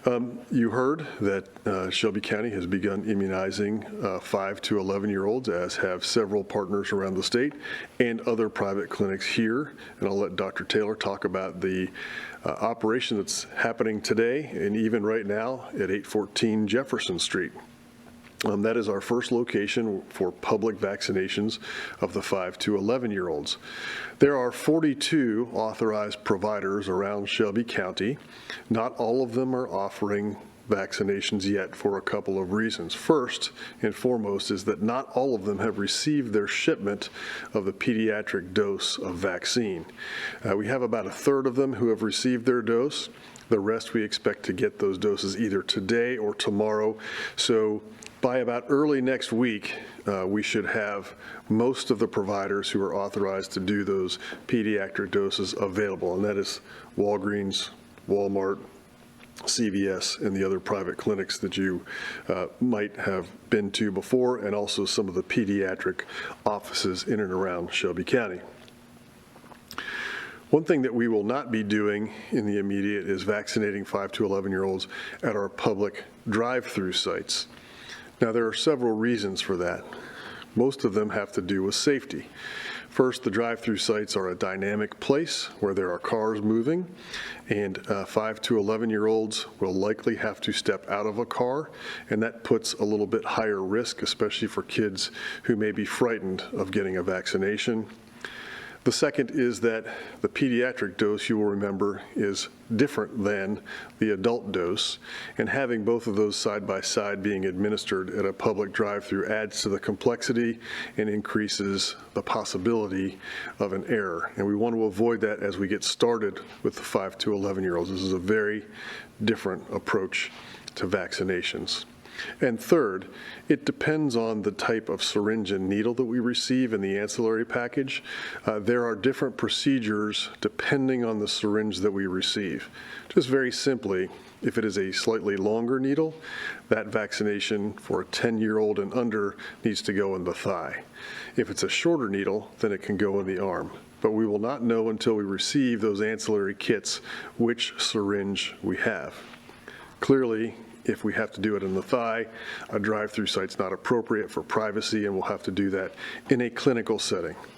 You heard that Shelby County has begun immunizing 5 to 11-year-olds, as have several partners around the state and other private clinics here. And I'll let Dr. Taylor talk about the operation that's happening today and even right now at 814 Jefferson Street. That is our first location for public vaccinations of the 5 to 11-year-olds. There are 42 authorized providers around Shelby County. Not all of them are offering vaccinations yet for a couple of reasons. First and foremost is that not all of them have received their shipment of the pediatric dose of vaccine. We have about a third of them who have received their dose. The rest we expect to get those doses either today or tomorrow. So by about early next week, we should have most of the providers who are authorized to do those pediatric doses available, and that is Walgreens, Walmart, CVS, and the other private clinics that you might have been to before, and also some of the pediatric offices in and around Shelby County. One thing that we will not be doing in the immediate is vaccinating 5 to 11-year-olds at our public drive-through sites. Now, there are several reasons for that. Most of them have to do with safety. First, the drive-through sites are a dynamic place where there are cars moving, and 5 to 11-year-olds will likely have to step out of a car, and that puts a little bit higher risk, especially for kids who may be frightened of getting a vaccination. The second is that the pediatric dose, you will remember, is different than the adult dose, and having both of those side by side being administered at a public drive-through adds to the complexity and increases the possibility of an error. And we want to avoid that as we get started with the 5 to 11-year-olds. This is a very different approach to vaccinations. And third, it depends on the type of syringe and needle that we receive in the ancillary package. There are different procedures depending on the syringe that we receive. Just very simply, if it is a slightly longer needle, that vaccination for a 10-year-old and under needs to go in the thigh. If it's a shorter needle, then it can go in the arm. But we will not know until we receive those ancillary kits which syringe we have. Clearly, if we have to do it in the thigh, a drive-through site's not appropriate for privacy, and we'll have to do that in a clinical setting.